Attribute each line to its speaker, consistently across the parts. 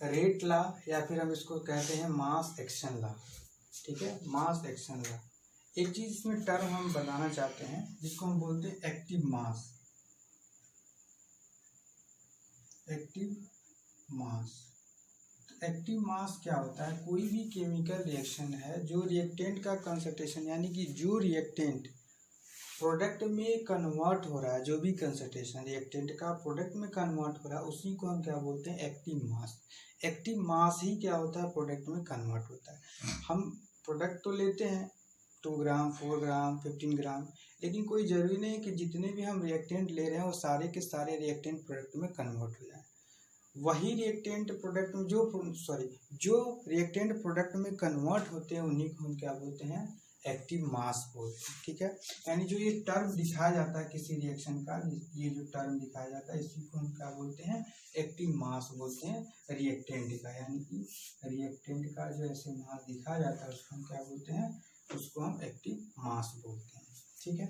Speaker 1: Rate law या फिर हम इसको कहते हैं मास एक्शन लॉ। ठीक है, मास एक्शन लॉ। एक चीज इसमें टर्म हम बताना चाहते हैं जिसको हम बोलते हैं active mass. Active mass, active mass क्या होता है? कोई भी केमिकल रिएक्शन है जो रिएक्टेंट का कंसंट्रेशन, यानी कि जो रिएक्टेंट प्रोडक्ट में कन्वर्ट हो रहा है, जो भी कंसंट्रेशन रिएक्टेंट का प्रोडक्ट में कन्वर्ट हो रहा है, उसी को हम क्या बोलते हैं? Active mass. एक्टिव मास ही क्या होता है? प्रोडक्ट में कन्वर्ट होता है। हम प्रोडक्ट तो लेते हैं 2 ग्राम, 4 ग्राम, 15 ग्राम, लेकिन कोई ज़रूरी नहीं कि जितने भी हम रिएक्टेंट ले रहे हैं वो सारे के सारे रिएक्टेंट प्रोडक्ट में कन्वर्ट हो जाए। वही रिएक्टेंट प्रोडक्ट में जो रिएक्टेंट प्रोडक्ट में कन्वर्ट होते हैं उन्हीं को हम क्या बोलते हैं? एक्टिव मास बोलते हैं। ठीक है, यानी जो ये टर्म दिखाया जाता है किसी रिएक्शन का, ये जो टर्म दिखाया जाता है इसी को हम क्या बोलते हैं? एक्टिव मास बोलते हैं रिएक्टेंट का। यानी कि रिएक्टेंट का जो ऐसे मास दिखाया जाता है उसको हम क्या बोलते हैं? उसको हम एक्टिव मास बोलते हैं। ठीक है,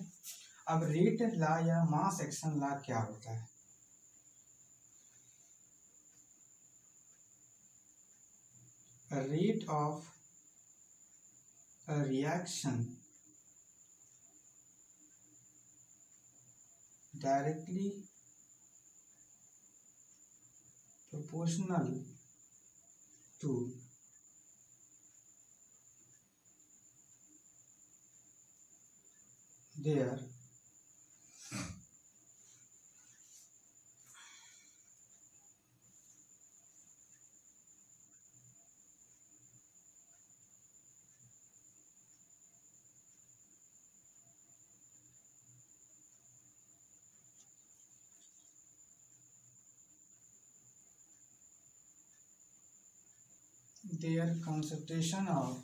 Speaker 1: अब रेट लॉ या मास एक्शन लॉ क्या होता है? Rate of a reaction directly proportional to their concentration of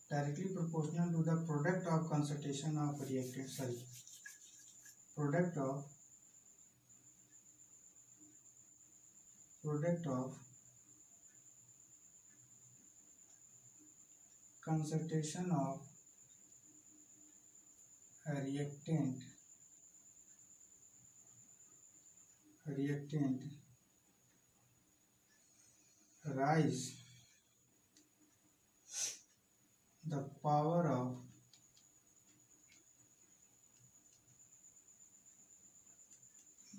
Speaker 1: directly proportional to the product of concentration of reactant, product of concentration of a reactant rise the power of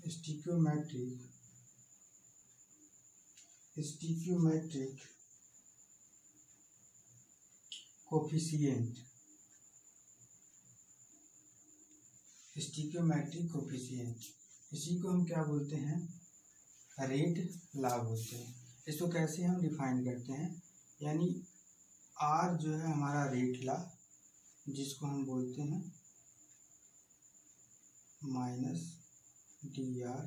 Speaker 1: stoichiometric coefficient. Stoichiometric coefficient, इसी को हम क्या बोलते हैं? Rate law बोलते हैं। इसको कैसे हम डिफाइन करते हैं? यानी आर जो है हमारा रेट लॉ, जिसको हम बोलते हैं minus D R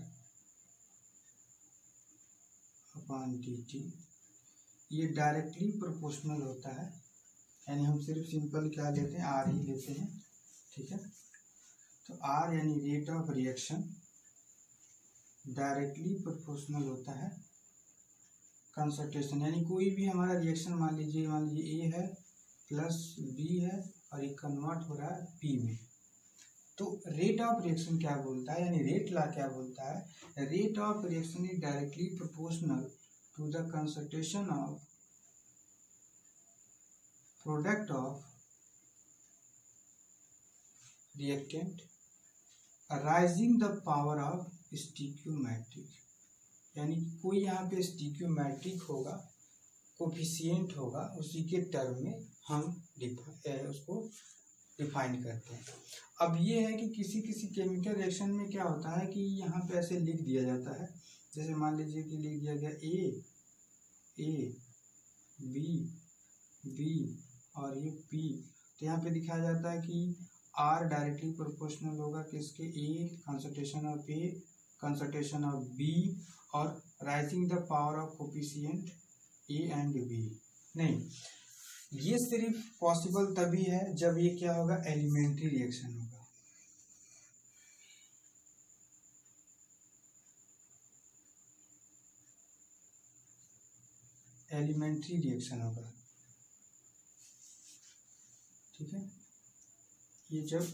Speaker 1: upon D T, ये डायरेक्टली प्रोपोर्शनल होता है। यानी हम सिर्फ सिंपल क्या लेते हैं? आर ही लेते हैं। ठीक है, तो आर यानी rate of reaction directly proportional होता है कंसंट्रेशन। यानी कोई भी हमारा रिएक्शन मान लीजिए ए है प्लस बी है और ये कन्वर्ट हो रहा है पी में, तो रेट ऑफ रिएक्शन क्या बोलता है? यानी रेट लॉ क्या बोलता है? Rate of reaction is directly proportional to the concentration of product of reactant raising the power of stoichiometric. यानी कोई यहाँ पे स्टिकियोमेट्रिक होगा, कोफिशिएंट होगा, उसी के टर्म में हम उसको डिफाइन करते हैं। अब ये है कि किसी किसी केमिकल रिएक्शन में क्या होता है कि यहाँ पे ऐसे लिख दिया जाता है, जैसे मान लीजिए कि लिख दिया गया ए बी और ये पी, तो यहाँ पे दिखाया जाता है कि आर डायरेक्टली प्रोपोर्शनल होगा किसके? A concentration of A, concentration of B और raising the power of coefficient A and B. नहीं, ये सिर्फ पॉसिबल तभी है जब ये क्या होगा? एलिमेंट्री रिएक्शन होगा। एलिमेंट्री रिएक्शन होगा, ठीक है। ये जब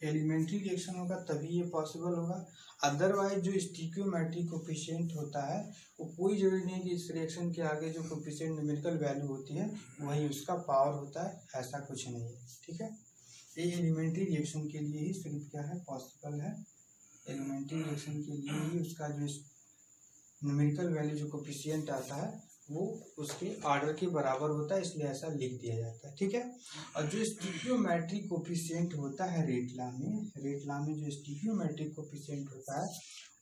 Speaker 1: एलिमेंट्री रिएक्शन होगा तभी ये पॉसिबल होगा। अदरवाइज जो स्टिक्योमेट्रिक कोफिशिएंट होता है वो कोई जरूरी नहीं कि इस रिएक्शन के आगे जो कोफिशिएंट न्यूमेरिकल वैल्यू होती है वही उसका पावर होता है, ऐसा कुछ नहीं है, ठीक है। ये एलिमेंट्री रिएक्शन के लिए ही सिर्फ क्या है पॉसिबल है, एलिमेंट्री रिएक्शन के लिए ही उसका जो न्यूमेरिकल वैल्यू जो कोफिशिएंट आता है वो उसके ऑर्डर के बराबर होता है, इसलिए ऐसा लिख दिया जाता है, ठीक है। और जो स्टिक्योमेट्रिक कोफिशिएंट होता है रेट लॉ में जो स्टिक्योमेट्रिक कोफिशिएंट होता है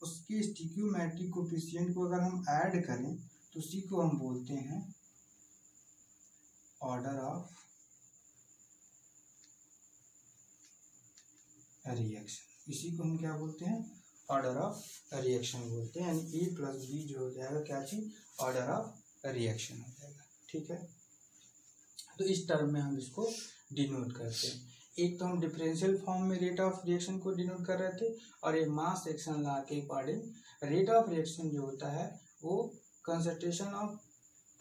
Speaker 1: उसके स्टिक्योमेट्रिक कोफिशिएंट को अगर हम ऐड करें तो उसी को हम बोलते हैं ऑर्डर ऑफ रिएक्शन। इसी को हम क्या बोलते हैं, ऑर्डर ऑफ रिएक्शन बोलते हैं, यानी ए प्लस बी जो हो जाएगा क्या चीज, ऑर्डर ऑफ रिएक्शन हो जाएगा, ठीक है। तो इस टर्म में हम इसको डिनोट करते हैं। एक तो हम डिफरेंशियल फॉर्म में रेट ऑफ रिएक्शन को डिनोट कर रहे थे, और ये मास एक्शन लॉ के अकॉर्डिंग रेट ऑफ रिएक्शन जो होता है वो concentration of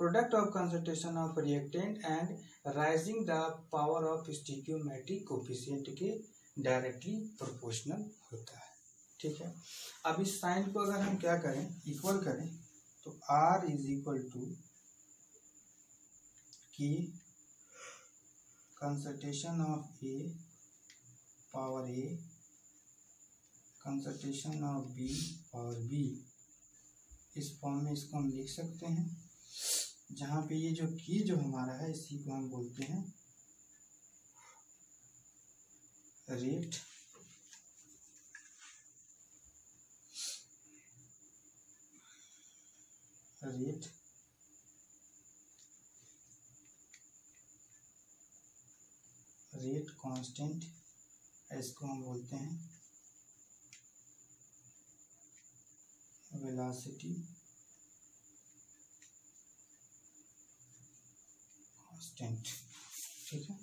Speaker 1: product of concentration of reactant and raising the power of stoichiometric coefficient के डायरेक्टली प्रोपोर्शनल होता है, ठीक है। अब इस साइन को अगर हम क्या करें, इक्वल करें, तो R इज इक्वल टू की concentration of A power A concentration of B power B, इस फॉर्म में इसको हम लिख सकते हैं, जहाँ पे ये जो की जो हमारा है इसी को हम बोलते हैं रेट कांस्टेंट, इसको हम बोलते हैं वेलोसिटी कांस्टेंट, ठीक है।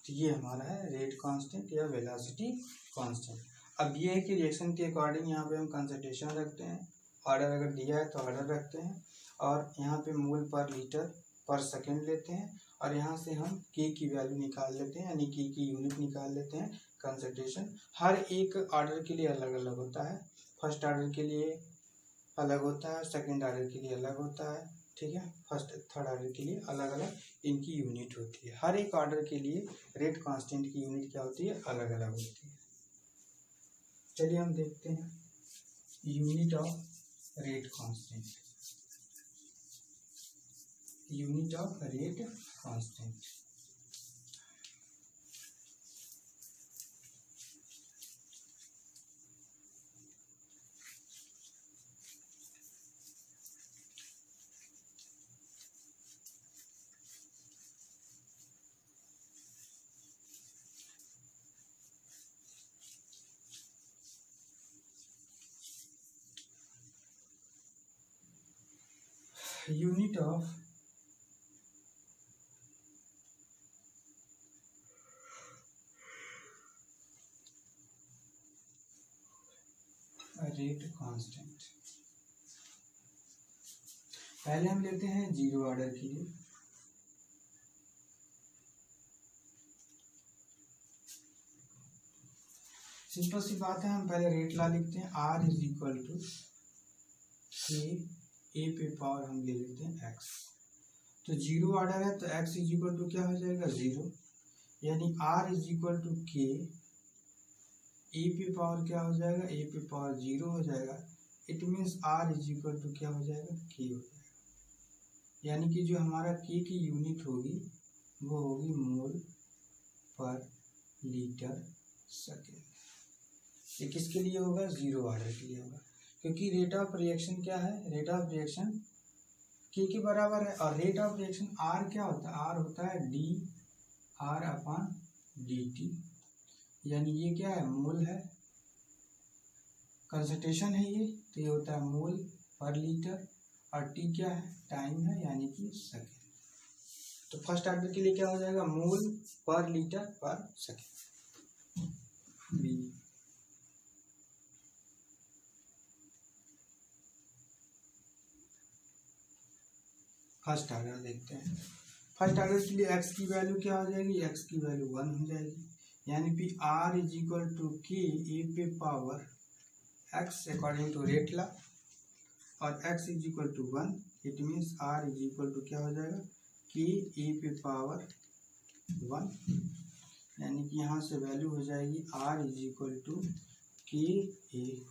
Speaker 1: तो ये हमारा है रेट कांस्टेंट या वेलोसिटी कांस्टेंट। अब ये है कि रिएक्शन के अकॉर्डिंग यहाँ पे हम कंसंट्रेशन रखते हैं, ऑर्डर अगर दिया है तो ऑर्डर रखते हैं, और यहाँ पे मोल पर लीटर पर सेकेंड लेते हैं, और यहाँ से हम के की वैल्यू निकाल लेते हैं, यानी के की यूनिट निकाल लेते हैं। कंसंट्रेशन हर एक ऑर्डर के लिए अलग अलग होता है, फर्स्ट ऑर्डर के लिए अलग होता है, सेकंड ऑर्डर के लिए अलग होता है, ठीक है, फर्स्ट थर्ड ऑर्डर के लिए अलग अलग इनकी यूनिट होती है। हर एक ऑर्डर के लिए रेट कांस्टेंट की यूनिट क्या होती है, अलग अलग होती है। चलिए हम देखते हैं unit of rate constant, unit of rate constant. Unit of rate constant, पहले हम लेते हैं जीरो ऑर्डर के लिए। सिंपल सी बात है, हम पहले रेट लॉ लिखते हैं, R is equal to k A पे पावर हम ले लेते हैं एक्स। तो जीरो ऑर्डर है तो एक्स इज इक्वल टू क्या हो जाएगा, जीरो, यानी R is equal to k A पे पावर क्या हो जाएगा, ए पे पावर जीरो हो जाएगा। It means R is equal to क्या हो जाएगा, के हो जाएगा, यानी कि जो हमारा के की यूनिट होगी वो होगी मोल पर लीटर सेकेंड। ये किसके लिए होगा, जीरो ऑर्डर के लिए होगा, क्योंकि रेट ऑफ रिएक्शन क्या है, रेट ऑफ रिएक्शन के बराबर है, और रेट ऑफ रिएक्शन आर क्या होता है, आर होता है D R upon D T, यानी ये क्या है, मोल है, कंसंट्रेशन है ये, तो ये होता है मोल पर लीटर, और टी क्या है, टाइम है, यानी कि सेकेंड। तो फर्स्ट ऑर्डर के लिए क्या हो जाएगा, मोल पर लीटर पर सेकेंड बी। फर्स्ट ऑर्डर देखते हैं। फर्स्ट ऑर्डर के लिए एक्स की वैल्यू क्या हो जाएगी, एक्स की वैल्यू 1 हो जाएगी, यानी कि are is equal to k A पे power x according to rate law, और x is equal to 1, it means r is equal to क्या हो जाएगा, के ए पे पावर 1, यानी कि यहाँ से वैल्यू हो जाएगी r is equal to k ए।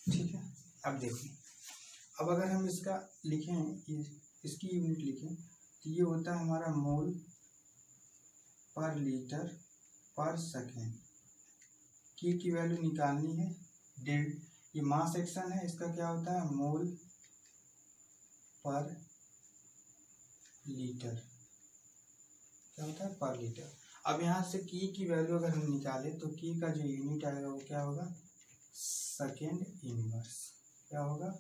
Speaker 1: ठीक है, अब देखिए, अब अगर हम इसका लिखें, इसकी यूनिट लिखें, तो ये होता है हमारा मोल पर लीटर पर सेकेंड। के की वैल्यू निकालनी है, ये मास सेक्शन है, इसका क्या होता है, मोल पर लीटर, क्या होता है, पर लीटर। अब यहाँ से के की वैल्यू अगर हम निकालें तो के का जो यूनिट आएगा वो क्या होगा, सेकेंड इनवर्स, क्या होगा,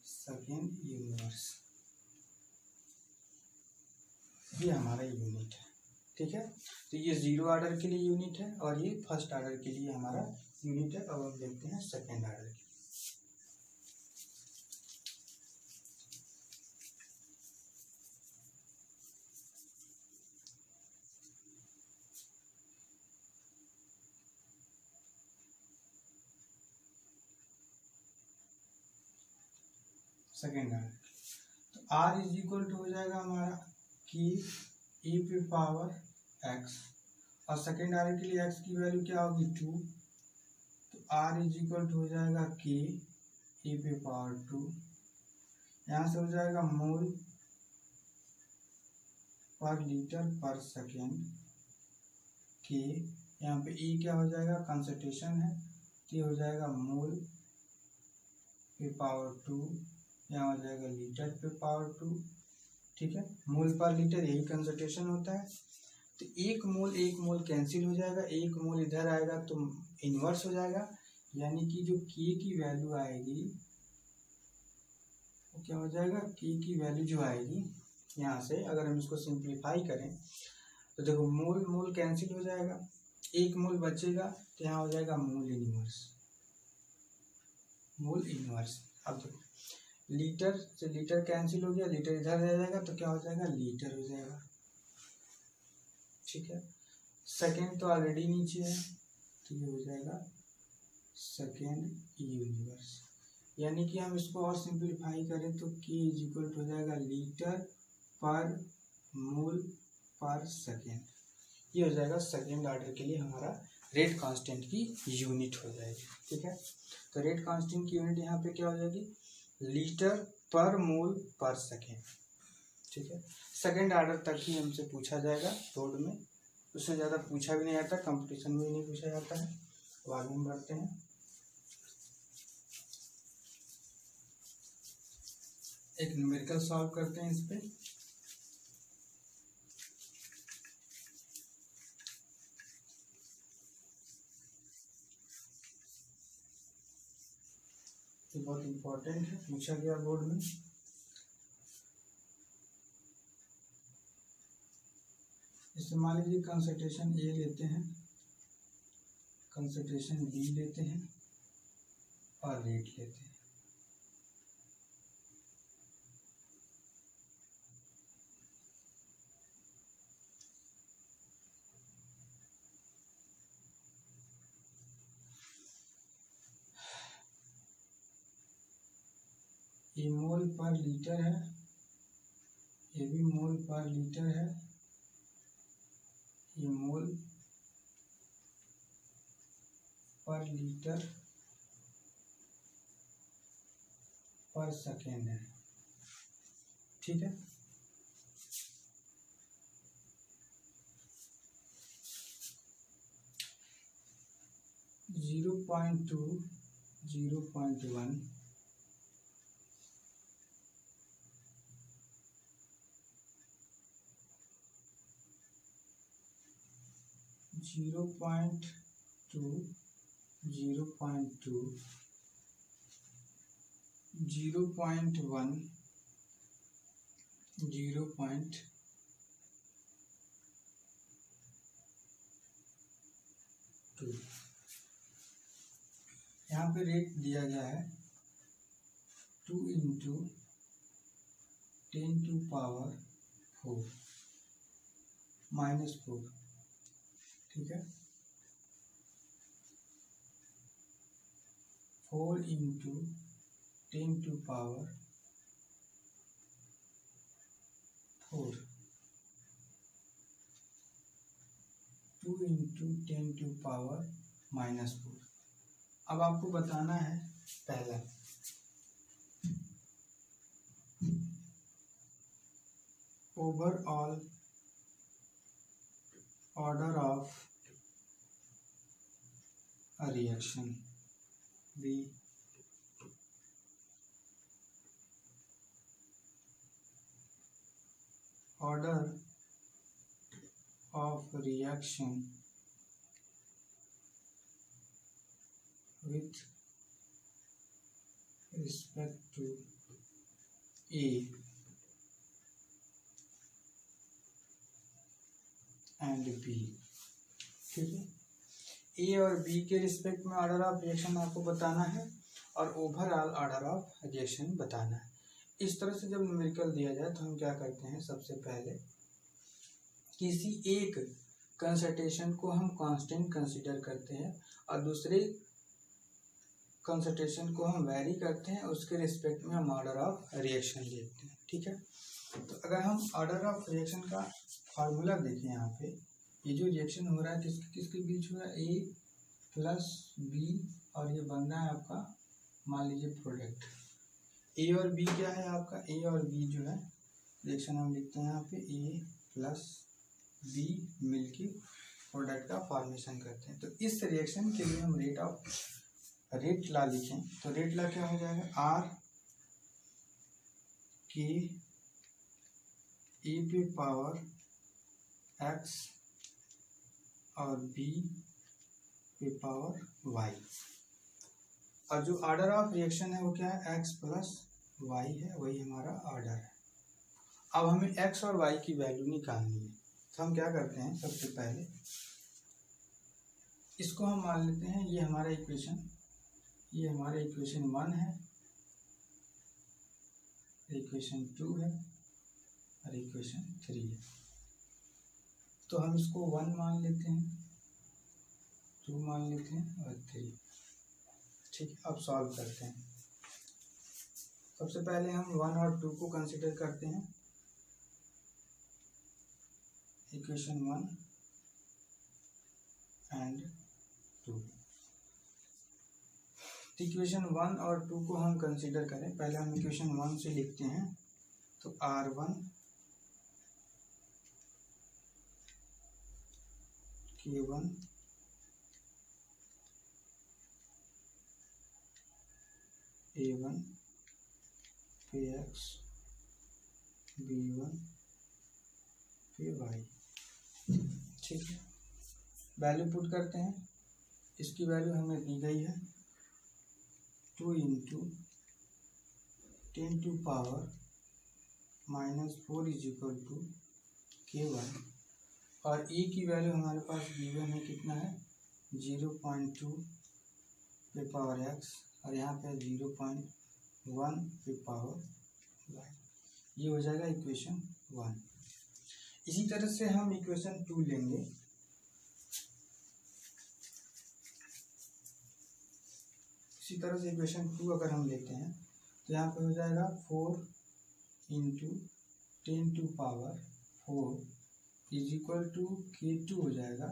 Speaker 1: सेकेंड इनवर्स, ये हमारा यूनिट है। ठीक है, तो ये जीरो ऑर्डर के लिए यूनिट है और ये फर्स्ट ऑर्डर के लिए हमारा यूनिट है। अब हम देखते हैं सेकेंड ऑर्डर की। सेकेंड ऑर्डर तो r इज इक्वल टू हो जाएगा हमारा कि e पे पावर x, और सेकेंड ऑर्डर के लिए x की वैल्यू क्या होगी 2, तो r इज इक्वल टू हो जाएगा k e पे पावर 2, यहाँ से हो जाएगा मोल पर लीटर पर सेकेंड के, यहाँ पे e क्या हो जाएगा, कंसंट्रेशन है, तो हो जाएगा मोल पे पावर 2, यहाँ हो जाएगा लीटर पे पावर 2। ठीक है, मोल पर लीटर यही कंसंट्रेशन होता है। तो एक मोल कैंसिल हो जाएगा, एक मोल इधर आएगा तो इन्वर्स हो जाएगा, यानी कि जो के की वैल्यू आएगी वो क्या हो जाएगा, के की वैल्यू जो आएगी यहाँ से अगर हम इसको सिंप्लीफाई करें तो देखो मोल कैंसिल हो जाएगा, एक मोल बचेगा तो यहाँ हो जाएगा मोल इनवर्स। अब देखो लीटर से लीटर कैंसिल हो गया, लीटर इधर रह जाएगा तो क्या हो जाएगा, लीटर हो जाएगा। ठीक है, सेकेंड तो ऑलरेडी नीचे है तो ये हो जाएगा सेकेंड यूनिवर्स, यानी कि हम इसको और सिंप्लीफाई करें तो के इज इक्वल हो जाएगा लीटर पर मोल पर सेकेंड, ये हो जाएगा सेकेंड ऑर्डर के लिए हमारा रेट कांस्टेंट की यूनिट हो जाएगी। ठीक है, तो रेट कांस्टेंट की यूनिट यहाँ पे क्या हो जाएगी, लीटर पर मोल पर सेकेंड। ठीक है, सेकेंड ऑर्डर तक ही हमसे पूछा जाएगा बोर्ड में, उससे ज़्यादा पूछा भी नहीं आता, कंपटीशन में भी नहीं पूछा जाता है। तो आगे हम बढ़ते हैं। एक न्यूमेरिकल सॉल्व करते हैं इस पे। ये बहुत इंपॉर्टेंट है, पूछा गया बोर्ड में। इससे मान लीजिए कंसंट्रेशन ए लेते हैं, कंसंट्रेशन बी लेते हैं और रेट लेते हैं। ये मोल पर लीटर है, ये भी मोल पर लीटर है, ये मोल पर लीटर पर सेकेंड है। ठीक है, जीरो पॉइंट 0.1 0.2 0.2 0.1 0.2। यहाँ पे रेट दिया गया है 2 × 10⁴ -4, ठीक है। 4 × 10⁴ 2 × 10⁻⁻4। अब आपको बताना है पहला overall order of a reaction, B order of reaction with respect to A and B, ठीक है। ए और बी के रिस्पेक्ट में ऑर्डर ऑफ रिएक्शन आपको बताना है और ओवरऑल ऑर्डर ऑफ रिएक्शन बताना है। इस तरह से जब न्यूमेरिकल दिया जाए तो हम क्या करते हैं, सबसे पहले किसी एक कंसंट्रेशन को हम कांस्टेंट कंसीडर करते हैं और दूसरे कंसंट्रेशन को हम वैरी करते हैं, उसके रिस्पेक्ट में हम ऑर्डर ऑफ रिएक्शन देखते हैं, ठीक है। तो अगर हम ऑर्डर ऑफ रिएक्शन का फार्मूला देखें, यहाँ पे ये जो रिएक्शन हो रहा है किसके बीच हो रहा है, ए प्लस बी, और ये बन रहा है आपका मान लीजिए प्रोडक्ट। ए और बी क्या है आपका, ए और बी जो है रिएक्शन हम लिखते हैं यहाँ पे ए प्लस बी मिलके प्रोडक्ट का फॉर्मेशन करते हैं। तो इस रिएक्शन के लिए हम रेट ला लिखें तो रेट ला क्या हो जाएगा, आर के ए पे पावर एक्स और बी पे पावर वाई, और जो ऑर्डर ऑफ रिएक्शन है वो क्या है, एक्स प्लस वाई है, वही हमारा ऑर्डर है। अब हमें एक्स और वाई की वैल्यू निकालनी है, तो हम क्या करते हैं, सबसे पहले इसको हम मान लेते हैं ये हमारा इक्वेशन 1 है, इक्वेशन 2 है और इक्वेशन 3 है। तो हम इसको 1 मान लेते हैं, 2 मान लेते हैं और 3, ठीक है। अब सॉल्व करते हैं। सबसे पहले हम 1 और 2 को कंसीडर करते हैं, इक्वेशन 1 एंड 2। इक्वेशन 1 और 2 को हम कंसीडर करें, पहले हम इक्वेशन 1 से लिखते हैं, तो R1 K1 A1 PX B1 PY, ठीक है। वैल्यू पुट करते हैं, इसकी वैल्यू हमें दी गई है 2 × 10⁻⁻4 = K1, और ए की वैल्यू हमारे पास B1 है, कितना है 0.2 पे पावर x, और यहाँ पे 0.1 पे पावर y, ये हो जाएगा इक्वेशन 1। इसी तरह से हम इक्वेशन 2 लेंगे, इसी तरह से इक्वेशन 2 अगर हम लेते हैं तो यहाँ पे हो जाएगा 4 × 10⁻⁴ = K2 हो जाएगा।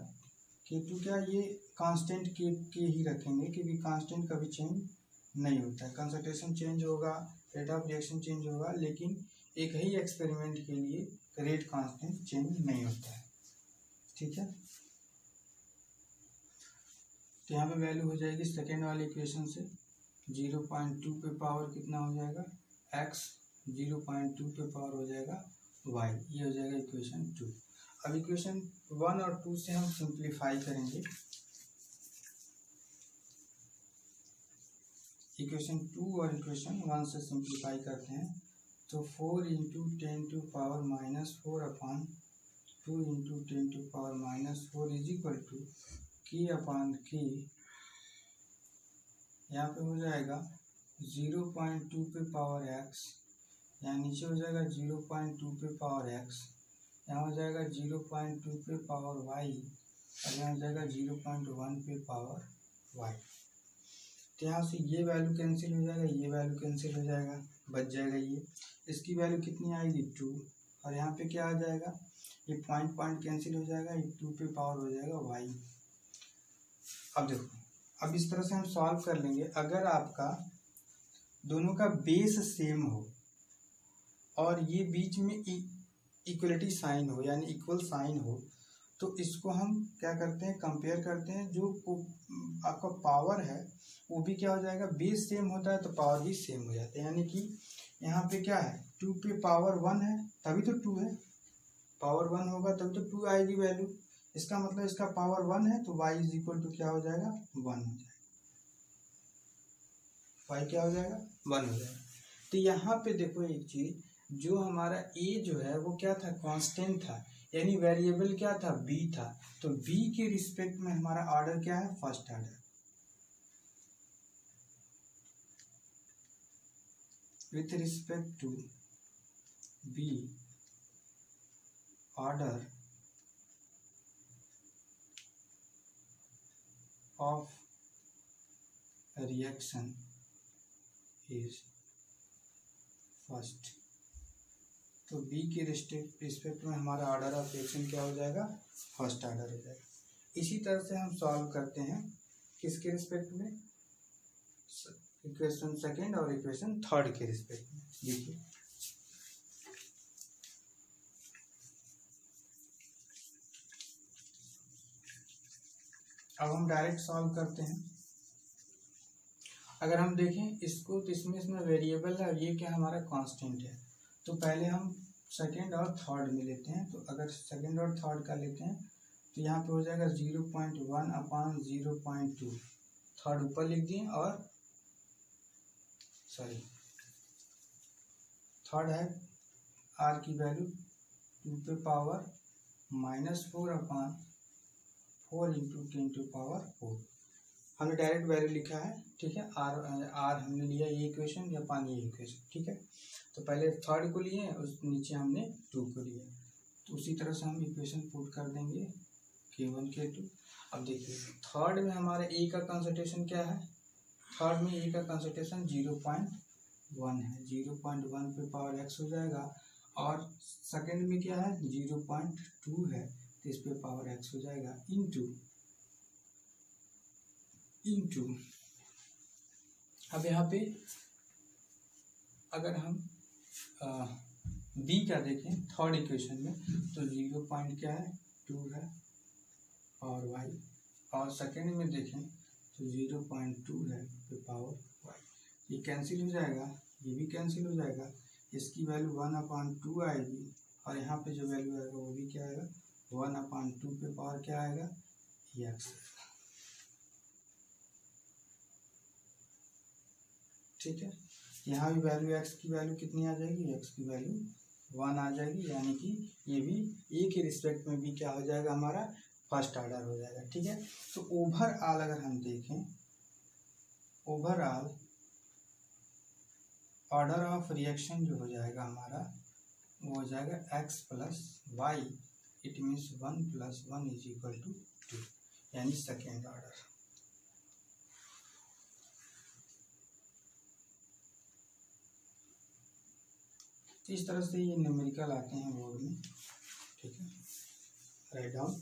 Speaker 1: K2 क्या, ये कांस्टेंट के ही रखेंगे क्योंकि कांस्टेंट कभी चेंज नहीं होता है, कंसंट्रेशन चेंज होगा, रेट ऑफ रिएक्शन चेंज होगा, लेकिन एक ही एक्सपेरिमेंट के लिए रेट कांस्टेंट चेंज नहीं होता है, ठीक है। तो यहाँ पे वैल्यू हो जाएगी सेकेंड वाले इक्वेशन से 0.2 पे पावर कितना हो जाएगा x, 0.2 पे पावर हो जाएगा y, ये हो जाएगा इक्वेशन 2। अब इक्वेशन 1 और 2 से हम सिंप्लीफाई करेंगे, इक्वेशन 2 और इक्वेशन 1 से सिंप्लीफाई करते हैं, तो 4 × 10⁻⁻4 / 2 × 10⁻⁻4 K/K, यहाँ पे हो जाएगा 0.2 पे पावर x यहाँ नीचे हो जाएगा 0.2 पे पावर x, यहाँ हो जाएगा 0.2 पे पावर y, और यहाँ हो जाएगा 0.1 पे पावर y। तो यहाँ से ये वैल्यू कैंसिल हो जाएगा, ये वैल्यू कैंसिल हो जाएगा, बच जाएगा ये। इसकी वैल्यू कितनी आएगी 2, और यहाँ पे क्या आ जाएगा, ये पॉइंट पॉइंट कैंसिल हो जाएगा, ये 2 पे पावर हो जाएगा y। अब देखो, अब इस तरह से हम सॉल्व कर लेंगे। अगर आपका दोनों का बेस सेम हो और ये बीच में इक्वलिटी साइन हो, यानी इक्वल साइन हो, तो इसको हम क्या करते हैं, कंपेयर करते हैं। जो आपका पावर है वो भी क्या हो जाएगा, बेस सेम होता है तो पावर भी सेम हो जाता है। यानी कि यहाँ पे क्या है, 2 पे पावर 1 है तभी तो 2 है, पावर 1 होगा तभी तो 2 आएगी वैल्यू। इसका मतलब इसका पावर 1 है तो y इज इक्वल टू क्या हो जाएगा, 1 हो जाएगा। y क्या हो जाएगा, 1 हो जाएगा। तो यहाँ पे देखो एक चीज, जो हमारा a जो है वो क्या था, कांस्टेंट था, यानी वेरिएबल क्या था, b था। तो b के रिस्पेक्ट में हमारा ऑर्डर क्या है, first order. With respect to b order of reaction is first. तो b के रिस्पेक्ट में हमारा ऑर्डर ऑफ रिएक्शन क्या हो जाएगा, फर्स्ट ऑर्डर हो जाएगा। इसी तरह से हम सॉल्व करते हैं किसके रिस्पेक्ट में, इक्वेशन सेकेंड और इक्वेशन थर्ड के रिस्पेक्ट में। देखिए अब हम डायरेक्ट सॉल्व करते हैं। अगर हम देखें इसको तो इसमें वेरिएबल है और ये क्या हमारा कांस्टेंट है। तो पहले हम सेकेंड और थर्ड में लेते हैं। तो अगर सेकेंड और थर्ड का लेते हैं तो यहाँ पे हो जाएगा 0.1 अपॉन 0.2, थर्ड ऊपर लिख दिए, और सॉरी थर्ड है r की वैल्यू 2 पे power -4 upon 4 into 10 to power 4। हमने डायरेक्ट वैल्यू लिखा है, ठीक है। आर हमने लिया ये इक्वेशन या पानी ये इक्वेशन, ठीक है। तो पहले थर्ड को लिए, उस नीचे हमने 2 को लिया। तो उसी तरह से हम इक्वेशन पुट कर देंगे K1 K2। अब देखिए थर्ड में हमारे ए का कंसंट्रेशन क्या है, थर्ड में ए का कंसंट्रेशन 0.1 है, 0.1 पे पावर x हो जाएगा। और सेकेंड में क्या है, 0.2 है, तो इस पे पावर x हो जाएगा इंटू अब यहाँ पे अगर हम बी का देखें थर्ड इक्वेशन में, तो 0. क्या है, 2 है और y, और सेकेंड में देखें तो 0.2 है पे पावर y। ये कैंसिल हो जाएगा, ये भी कैंसिल हो जाएगा, इसकी वैल्यू 1/2 आएगी, और यहाँ पे जो वैल्यू आएगा वो भी क्या आएगा, 1/2 पे पावर क्या आएगा, x। ठीक है, यहाँ भी वैल्यू x की वैल्यू कितनी आ जाएगी, x की वैल्यू 1 आ जाएगी। यानी कि ये भी a के रिस्पेक्ट में भी क्या हो जाएगा, हमारा फर्स्ट ऑर्डर हो जाएगा। ठीक है, तो ओवरऑल अगर हम देखें, ओवरऑल ऑर्डर ऑफ रिएक्शन जो हो जाएगा हमारा, वो हो जाएगा x plus y, it means 1 + 1 = 2, यानी सेकेंड ऑर्डर। इस तरह से ये न्यूमेरिकल आते हैं बोर्ड में। ठीक है, राइट डाउन।